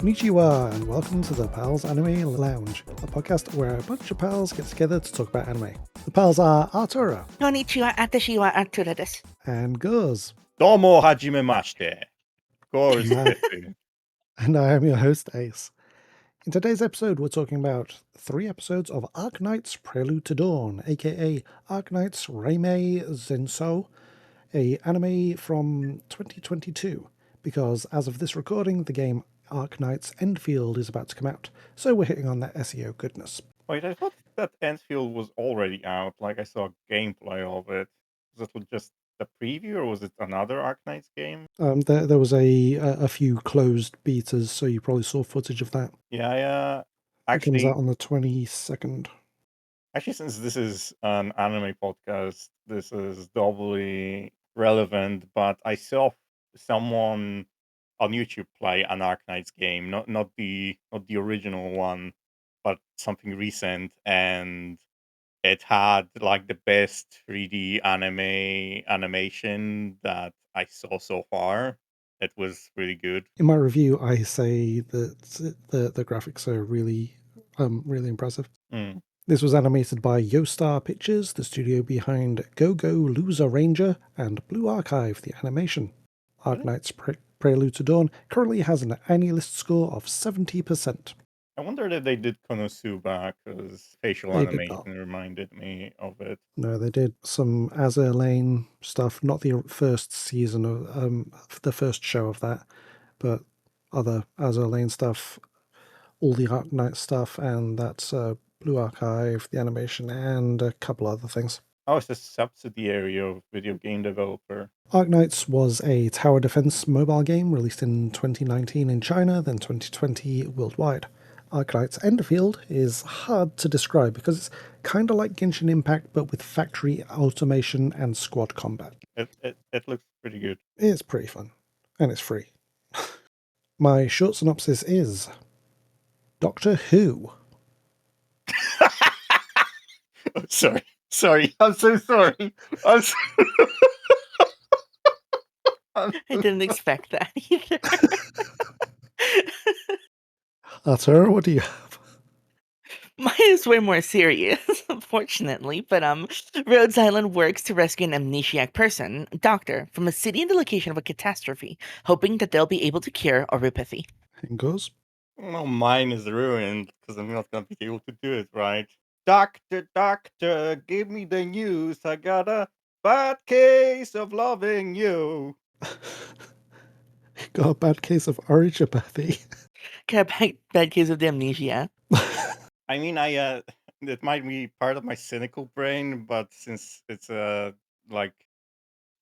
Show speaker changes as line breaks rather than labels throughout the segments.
Konnichiwa, and welcome to the Pals Anime Lounge, a podcast where a bunch of pals get together to talk about anime. The pals are Artura.
Konnichiwa, atashi wa Artura desu.
And Gorzagorz.
Domo hajimemashite. Gorz desu.
And I am your host, Ace. In today's episode, we're talking about 3 episodes of Arknights Prelude to Dawn, aka Arknights Reimei Zensou, a anime from 2022, because as of this recording, the game Arknights Endfield is about to come out, so we're hitting on that SEO goodness.
Wait, I thought that Endfield was already out. Like, I saw gameplay of it. Was it just the preview, or was it another Arknights game?
There was a few closed betas, so you probably saw footage of that.
Yeah.
It comes out on the 22nd.
Actually, since this is an anime podcast, this is doubly relevant. But I saw someone on YouTube play an Arknights game, not the original one, but something recent, and it had like the best 3D animation that I saw so far. It was really good.
In my review, I say that the graphics are really impressive.
Mm.
This was animated by Yostar Pictures, the studio behind Go Go Loser Ranger and Blue Archive, the animation. Arknights Prelude to Dawn currently has an AniList score of 70%.
I wonder if they did Konosuba, because facial animation reminded me of it.
No, they did some Azur Lane stuff, not the first season of the first show of that, but other Azur Lane stuff, all the Arknights stuff, and that's Blue Archive, the animation, and a couple other things.
Oh, it's a subsidiary of video game developer.
Arknights was a tower defense mobile game released in 2019 in China, then 2020 worldwide. Arknights Endfield is hard to describe because it's kind of like Genshin Impact, but with factory automation and squad combat.
It looks pretty good.
It's pretty fun, and it's free. My short synopsis is Doctor Who.
Oh, sorry. I'm so sorry.
I didn't expect that either.
Artura, what do you have?
Mine is way more serious, unfortunately, but Rhodes Island works to rescue an amnesiac person, Doctor, from a city in the location of a catastrophe, hoping that they'll be able to cure oropathy.
And Goz?
Well, mine is ruined, because I'm not going to be able to do it right. Doctor, give me the news. I got a bad case of loving you.
Got a bad case of oropathy.
Got a bad case of the amnesia.
I mean, it might be part of my cynical brain, but since it's like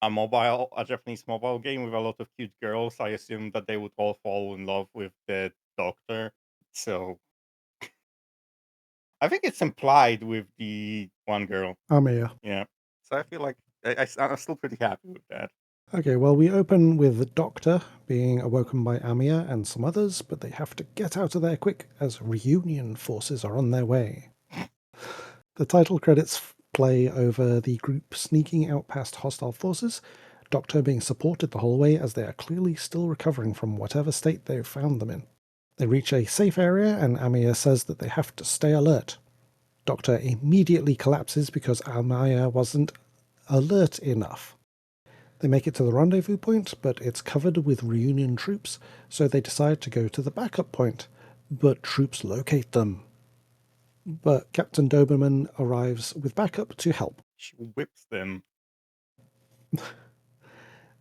a Japanese mobile game with a lot of cute girls, I assume that they would all fall in love with the Doctor. So I think it's implied with the one girl.
Amiya.
Yeah. So I feel like I'm still pretty happy with that.
Okay, well, we open with the Doctor being awoken by Amiya and some others, but they have to get out of there quick as reunion forces are on their way. The title credits play over the group sneaking out past hostile forces, Doctor being supported the whole way as they are clearly still recovering from whatever state they've found them in. They reach a safe area and Amiya says that they have to stay alert. Doctor immediately collapses because Amiya wasn't alert enough. They make it to the rendezvous point, but it's covered with reunion troops, so they decide to go to the backup point, but troops locate them. But Captain Doberman arrives with backup to help.
She whips them.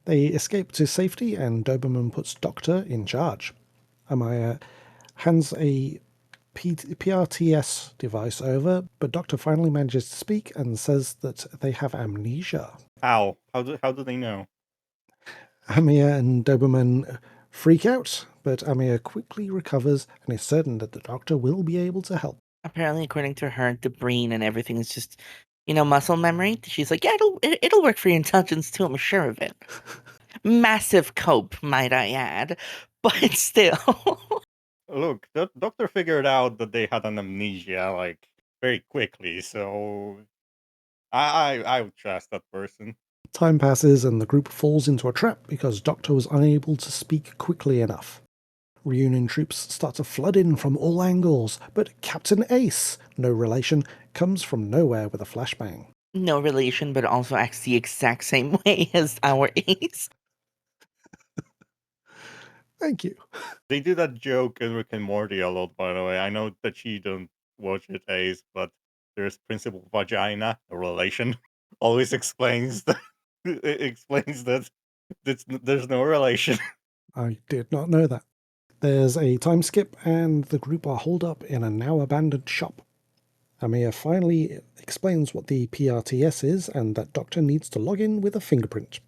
They escape to safety and Doberman puts Doctor in charge. Amiya hands a PRTS device over, but Doctor finally manages to speak and says that they have amnesia.
How? How do they know?
Amiya and Doberman freak out, but Amiya quickly recovers and is certain that the Doctor will be able to help.
Apparently, according to her, the brain and everything is just, muscle memory. She's like, yeah, it'll work for your intelligence too, I'm sure of it. Massive cope, might I add, but still.
Look, the Doctor figured out that they had an amnesia, like, very quickly, so I would trust that person.
Time passes and the group falls into a trap because Doctor was unable to speak quickly enough. Reunion troops start to flood in from all angles, but Captain Ace, no relation, comes from nowhere with a flashbang.
No relation, but also acts the exact same way as our ace.
Thank you.
They do that joke in Rick and Morty a lot, by the way. I know that you don't watch it, Ace, but there's Principal Vagina, a relation, always explains that it explains that there's no relation.
I did not know that. There's a time skip, and the group are holed up in a now abandoned shop. Amiya finally explains what the PRTS is and that Doctor needs to log in with a fingerprint.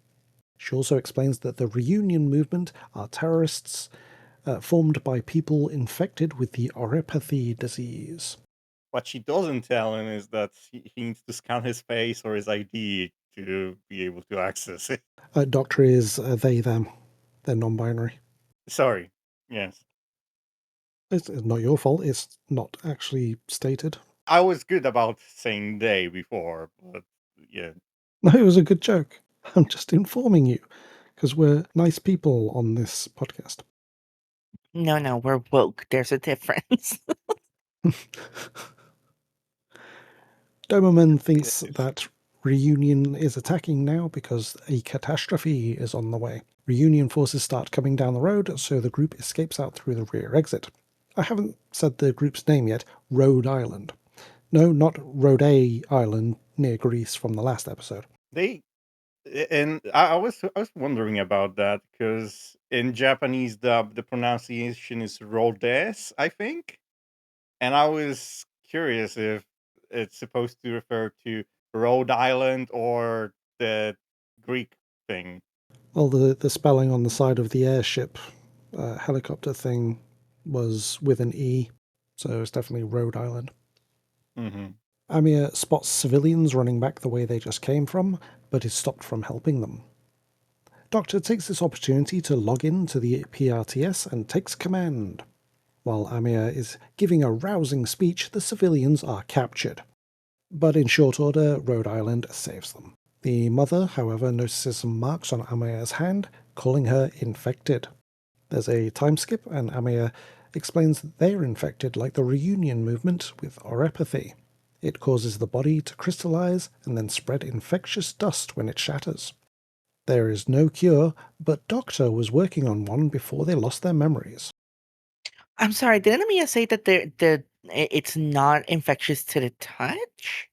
She also explains that the reunion movement are terrorists formed by people infected with the oropathy disease.
What she doesn't tell him is that he needs to scan his face or his ID to be able to access it.
Doctor is they, them. They're non-binary.
Sorry. Yes.
It's not your fault. It's not actually stated.
I was good about saying they before, but yeah.
No, it was a good joke. I'm just informing you, because we're nice people on this podcast.
No, we're woke. There's a difference.
Doberman thinks that Reunion is attacking now because a catastrophe is on the way. Reunion forces start coming down the road, so the group escapes out through the rear exit. I haven't said the group's name yet. Rhode Island. No, not Rhode Island near Greece from the last episode.
I was wondering about that because in Japanese dub the pronunciation is Rhodes, I think, and I was curious if it's supposed to refer to Rhode Island or the Greek thing.
Well, the spelling on the side of the airship helicopter thing was with an E, so it's definitely Rhode Island.
Mm-hmm.
Amiya spots civilians running back the way they just came from, but is stopped from helping them. Doctor takes this opportunity to log in to the PRTS and takes command. While Amiya is giving a rousing speech, the civilians are captured. But in short order, Rhode Island saves them. The mother, however, notices some marks on Amiya's hand, calling her infected. There's a time skip, and Amiya explains that they're infected like the reunion movement with oropathy. It causes the body to crystallize and then spread infectious dust when it shatters. There is no cure, but Doctor was working on one before they lost their memories.
I'm sorry, didn't Amiya say that it's not infectious to the touch?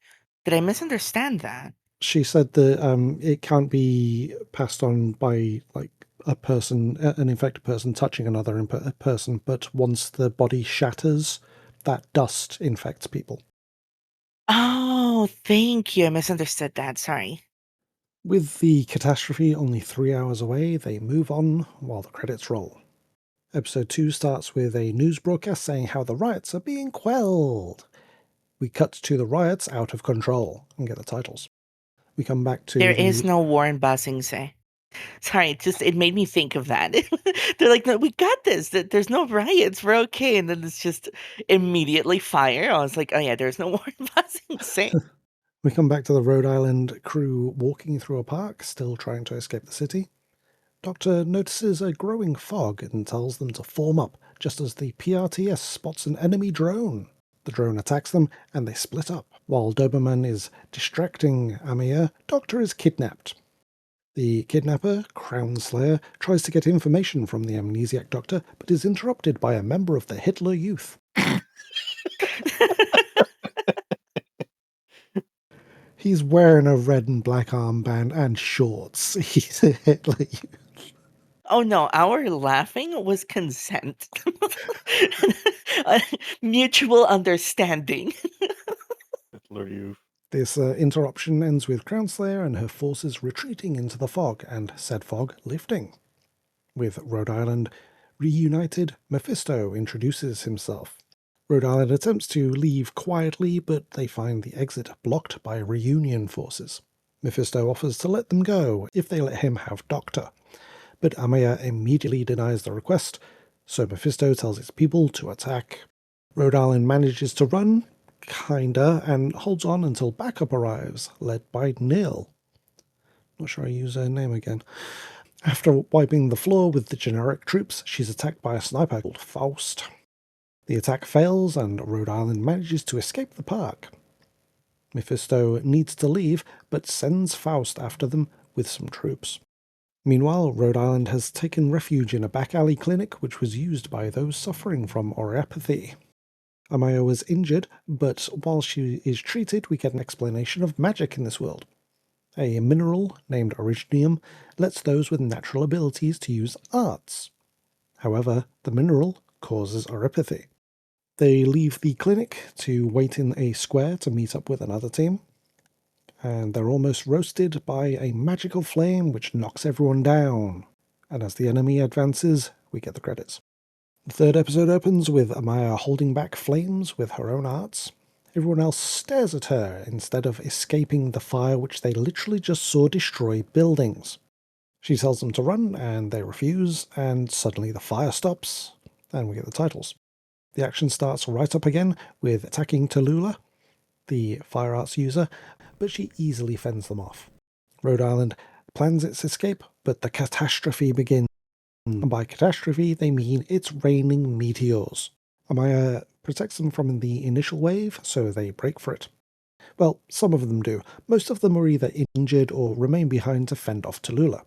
Did I misunderstand that?
She said that it can't be passed on by like a person, an infected person touching another person, but once the body shatters, that dust infects people.
Oh, thank you. I misunderstood that. Sorry.
With the catastrophe only 3 hours away, they move on while the credits roll. Episode 2 starts with a news broadcast saying how the riots are being quelled. We cut to the riots out of control and get the titles. We come back to
There is no war in Ba Sing Se. Sorry, it made me think of that. They're like, no, we got this. There's no riots. We're okay. And then it's just immediately fire. I was like, oh yeah, there's no war in Ba Sing Se.
We come back to the Rhode Island crew walking through a park, still trying to escape the city. Doctor notices a growing fog and tells them to form up, just as the PRTS spots an enemy drone. The drone attacks them, and they split up. While Doberman is distracting Amiya, Doctor is kidnapped. The kidnapper, Crown Slayer, tries to get information from the amnesiac Doctor, but is interrupted by a member of the Hitler Youth. He's wearing a red and black armband and shorts. He's a Hitler Youth.
Oh no, our laughing was consent. Mutual understanding.
Hitler Youth.
This interruption ends with Crown Slayer and her forces retreating into the fog, and said fog lifting. With Rhode Island reunited, Mephisto introduces himself. Rhode Island attempts to leave quietly, but they find the exit blocked by reunion forces. Mephisto offers to let them go if they let him have Doctor, but Amiya immediately denies the request, so Mephisto tells his people to attack. Rhode Island manages to run, kinda, and holds on until backup arrives, led by Neil. Not sure I use her name again. After wiping the floor with the generic troops, she's attacked by a sniper called Faust. The attack fails, and Rhode Island manages to escape the park. Mephisto needs to leave, but sends Faust after them with some troops. Meanwhile, Rhode Island has taken refuge in a back alley clinic which was used by those suffering from oreopathy. Amaya was injured, but while she is treated, we get an explanation of magic in this world. A mineral named originium lets those with natural abilities to use arts. However, the mineral causes oreopathy. They leave the clinic to wait in a square to meet up with another team, and they're almost roasted by a magical flame which knocks everyone down. And as the enemy advances, we get the credits. The third episode opens with Amaya holding back flames with her own arts. Everyone else stares at her instead of escaping the fire which they literally just saw destroy buildings. She tells them to run, and they refuse, and suddenly the fire stops, and we get the titles. The action starts right up again with attacking Tallulah, the fire arts user, but she easily fends them off. Rhode Island plans its escape, but the catastrophe begins. And by catastrophe, they mean it's raining meteors. Amaya protects them from the initial wave, so they break for it. Well, some of them do. Most of them are either injured or remain behind to fend off Tallulah.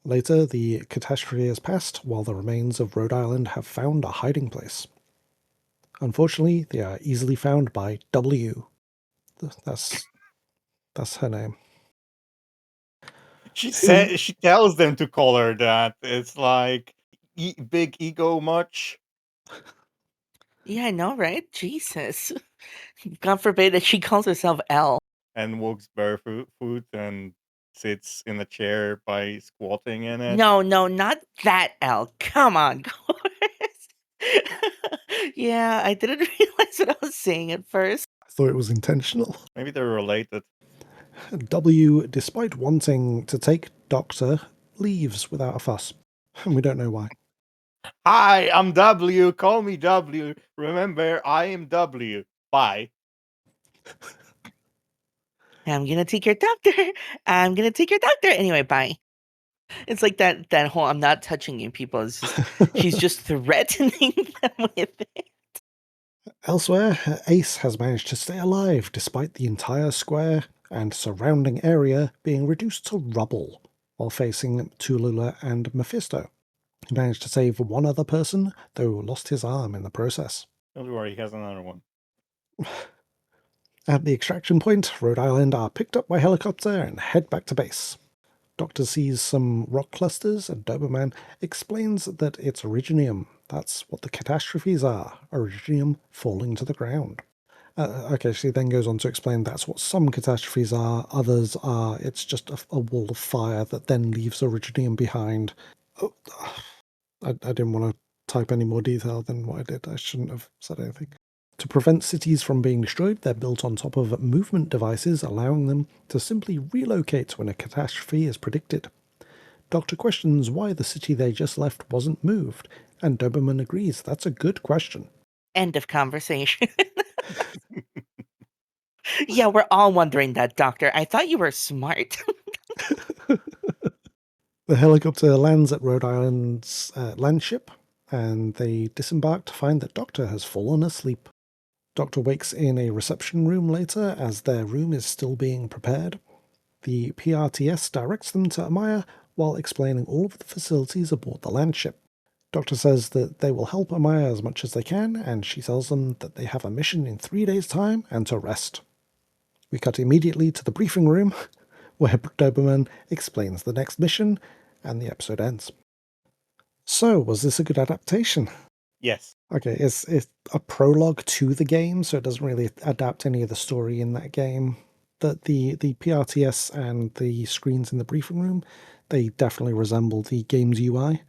Later, the catastrophe has passed, while the remains of Rhode Island have found a hiding place. Unfortunately, they are easily found by W. That's her name.
She tells them to call her that. It's like big ego much.
Yeah, I know, right? Jesus. God forbid that she calls herself L.
And walks barefoot and sits in a chair by squatting in it.
No, not that L. Come on, Gorzagorz. Yeah, I didn't realize what I was saying at first.
I thought it was intentional.
Maybe they're related.
W, despite wanting to take Doctor, leaves without a fuss. And we don't know why.
Hi, I'm W. Call me W. Remember, I am W. Bye.
I'm gonna take your doctor. I'm gonna take your doctor. Anyway, bye. It's like that whole "I'm not touching you" people. It's just she's just threatening them with it.
Elsewhere, Ace has managed to stay alive despite the entire square and surrounding area being reduced to rubble while facing Tallulah and Mephisto. He managed to save one other person, though lost his arm in the process.
Don't worry, he has another one.
At the extraction point, Rhode Island are picked up by helicopter and head back to base. Doctor sees some rock clusters, and Doberman explains that it's originium. That's what the catastrophes are, originium falling to the ground. Okay, she then goes on to explain that's what some catastrophes are, others are it's just a wall of fire that then leaves originium behind. Oh, I didn't want to type any more detail than what I did. I shouldn't have said anything. To prevent cities from being destroyed, they're built on top of movement devices, allowing them to simply relocate when a catastrophe is predicted. Doctor questions why the city they just left wasn't moved, and Doberman agrees that's a good question.
End of conversation. Yeah, we're all wondering that, Doctor. I thought you were smart.
The helicopter lands at Rhode Island's landship, and they disembark to find that Doctor has fallen asleep. Doctor wakes in a reception room later as their room is still being prepared. The PRTS directs them to Amaya while explaining all of the facilities aboard the landship. Doctor says that they will help Amaya as much as they can, and she tells them that they have a mission in 3 days' time and to rest. We cut immediately to the briefing room, where Doberman explains the next mission, and the episode ends. So, was this a good adaptation?
Yes.
Okay, it's a prologue to the game, so it doesn't really adapt any of the story in that game. The PRTS and the screens in the briefing room, they definitely resemble the game's UI.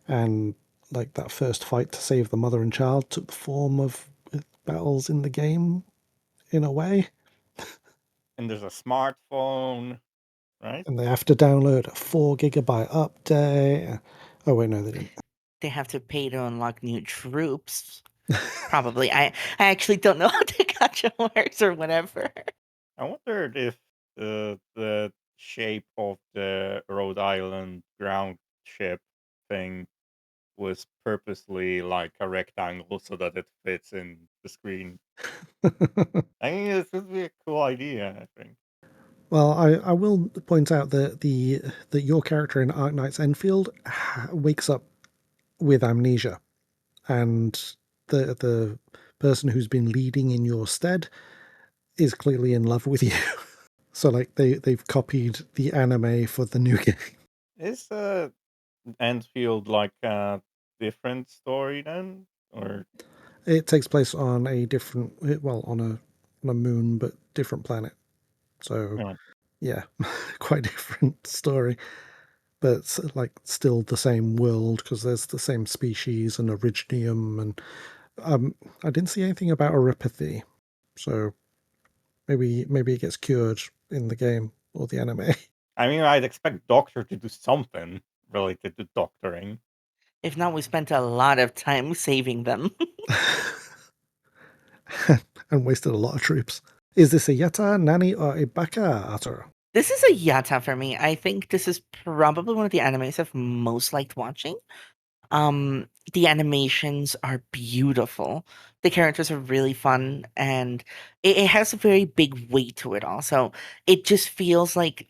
And like that first fight to save the mother and child took the form of battles in the game, in a way.
And there's a smartphone, right?
And they have to download a 4 gigabyte update. Oh wait, no, they didn't.
They have to pay to unlock new troops. Probably. I actually don't know how the gacha works or whatever.
I wondered if the shape of the Rhode Island ground ship thing was purposely like a rectangle so that it fits in the screen. I mean, this would be a cool idea, I think.
Well, I will point out that that your character in Arknights Enfield wakes up with amnesia, and the person who's been leading in your stead is clearly in love with you. So like they've copied the anime for the new game.
Is Enfield like a different story then? Or
It takes place on a different, well, on a moon but different planet. So
no.
yeah, quite different story, but like still the same world because there's the same species and originium, and I didn't see anything about oropathy, so maybe it gets cured in the game or the anime.
I mean, I'd expect Doctor to do something related to doctoring.
If not, we spent a lot of time saving them.
And wasted a lot of troops. Is this a Yata, Nani, or a Baka, Arthur?
This is a Yata for me. I think this is probably one of the animes I've most liked watching. The animations are beautiful. The characters are really fun, and it has a very big weight to it also. It just feels like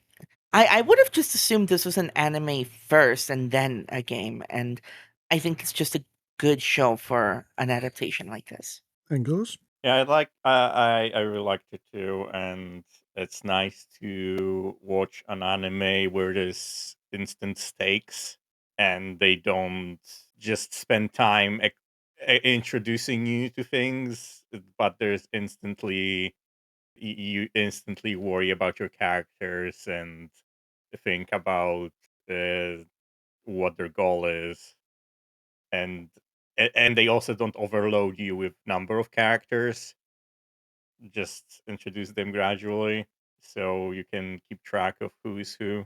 I would have just assumed this was an anime first and then a game, and I think it's just a good show for an adaptation like this.
And goes?
Yeah, I really liked it too, and it's nice to watch an anime where there's instant stakes and they don't just spend time introducing you to things, but there's you instantly worry about your characters and think about uh, what their goal is, and and they also don't overload you with number of characters, just introduce them gradually so you can keep track of who is who.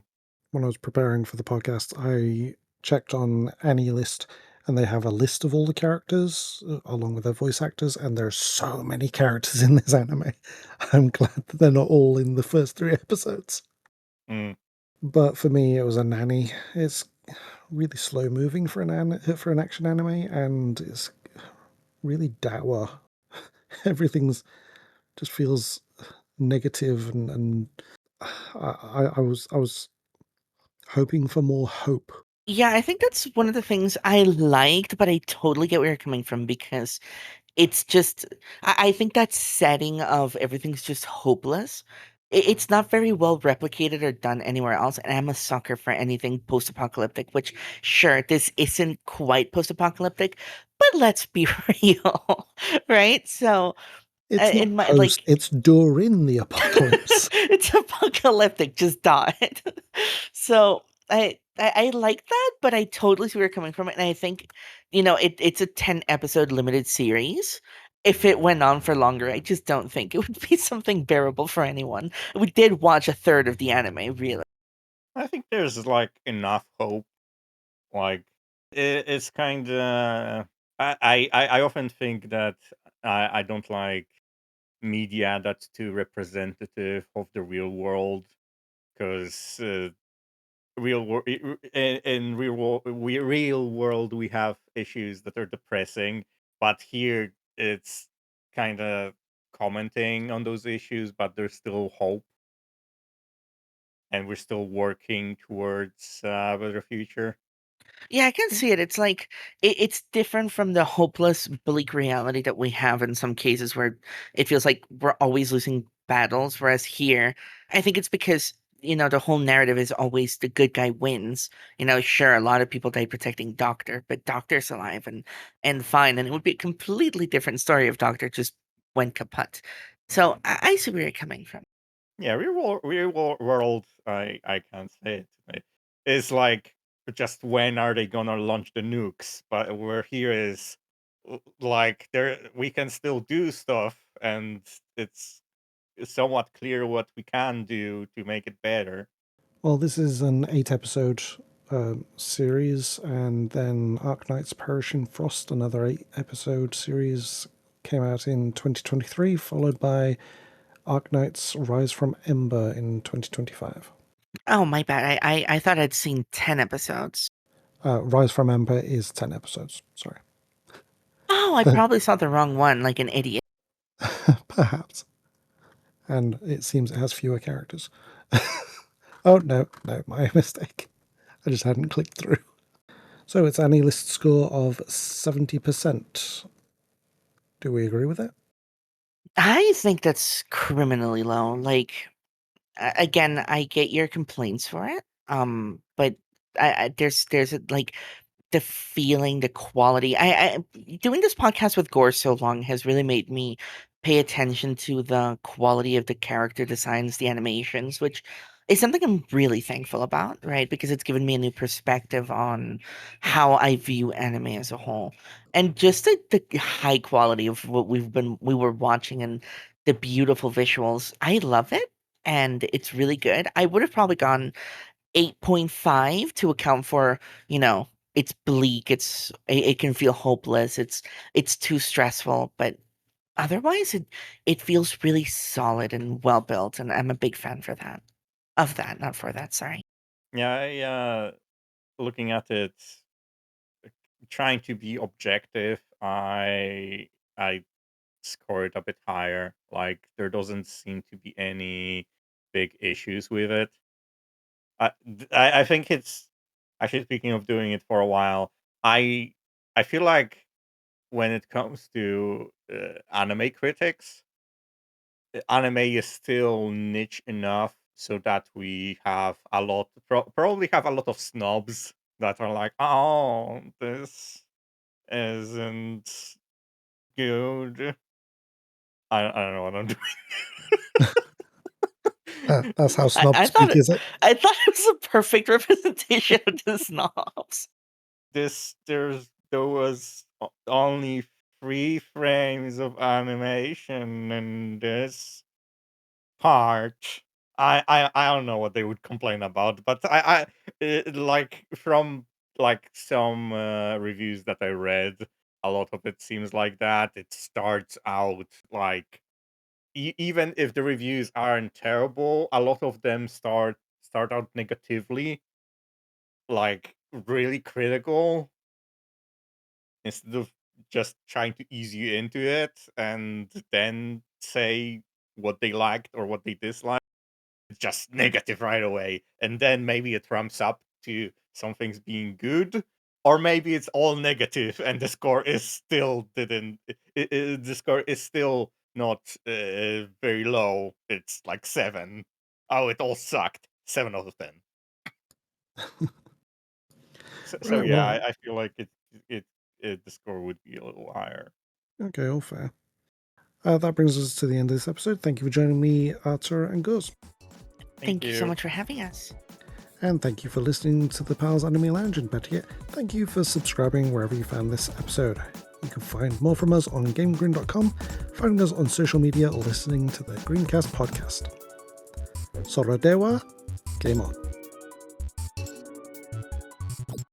When I was preparing for the podcast, I checked on AniList, and they have a list of all the characters along with their voice actors, and there's so many characters in this anime. I'm glad that they're not all in the first 3 episodes.
Mm.
But for me, it was a nanny. It's really slow moving for for an action anime, and it's really dour. Everything's just feels negative, and I was hoping for more hope.
Yeah, I think that's one of the things I liked, but I totally get where you're coming from because it's just I think that setting of everything's just hopeless. It's not very well replicated or done anywhere else, and I'm a sucker for anything post-apocalyptic, which sure, this isn't quite post-apocalyptic, but let's be real, right? So
It's not
in my
post,
like
it's during the apocalypse.
it's apocalyptic, just dot. So I like that, but I totally see where you're coming from. And I think, it's a 10 episode limited series. If it went on for longer, I just don't think it would be something bearable for anyone. We did watch a third of the anime, really.
I think there's like enough hope. Like it's kind of I often think that I don't like media that's too representative of the real world because real world in real world we have issues that are depressing, but here it's kind of commenting on those issues, but there's still hope and we're still working towards a better future.
Yeah, I can see it. It's like it's different from the hopeless, bleak reality that we have in some cases where it feels like we're always losing battles. Whereas here, I think it's because, the whole narrative is always the good guy wins. Sure, a lot of people died protecting Doctor, but Doctor's alive and fine. And it would be a completely different story if Doctor just went kaput. So I see where you're coming from.
Yeah, world. I can't say it. It's like just when are they gonna launch the nukes? But where here is like there we can still do stuff, and it's somewhat clear what we can do to make it better.
Well, this is an 8 episode series, and then Arknights Perish in Frost, another 8 episode series, came out in 2023, followed by Arknights Rise from Ember in 2025.
Oh, my bad. I thought I'd seen 10 episodes.
Rise from Ember is 10 episodes. Sorry.
Oh, I probably saw the wrong one, like an idiot.
Perhaps. And it seems it has fewer characters. Oh, no, my mistake. I just hadn't clicked through. So it's an A-list score of 70%. Do we agree with that?
I think that's criminally low. Like, again, I get your complaints for it. But there's like the feeling, the quality. I doing this podcast with Gore so long has really made me pay attention to the quality of the character designs, the animations, which is something I'm really thankful about, right? Because it's given me a new perspective on how I view anime as a whole. And just the high quality of what we were watching and the beautiful visuals. I love it and it's really good. I would have probably gone 8.5 to account for, it's bleak, it can feel hopeless, it's too stressful, but otherwise it feels really solid and well built, and I'm a big fan for that. Of that, not for that, sorry.
Yeah, looking at it, trying to be objective, I score it a bit higher. Like there doesn't seem to be any big issues with it. I think it's actually, speaking of doing it for a while, I I feel like when it comes to anime critics, anime is still niche enough so that we have a lot, probably have a lot of snobs that are like, oh, this isn't good. I don't know what I'm doing.
That's how
I,
snob
I thought
speak,
it,
is it?
I thought it was a perfect representation of the snobs.
There was only 3 frames of animation in this part. I don't know what they would complain about, but like from like some reviews that I read, a lot of it seems like that. It starts out like, even if the reviews aren't terrible, a lot of them start out negatively, like really critical, instead of just trying to ease you into it and then say what they liked or what they disliked. It's just negative right away, and then maybe it ramps up to some things being good, or maybe it's all negative and the score is still didn't the score is still not very low. It's like 7. Oh, it all sucked. 7 out of 10. So
Right,
yeah,
well,
I feel like the score would be a little higher.
okay, all fair. That brings us to the end of this episode. Thank you for joining me, Artura and Gorzagorz.
Thank
Thank you so
you.
much for having us.
And thank you for listening to the Pals Anime Lounge, and better yet, thank you for subscribing wherever you found this episode. You can find more from us on GameGrin.com, finding us on social media, or listening to the Greencast podcast. Sorodewa, game on.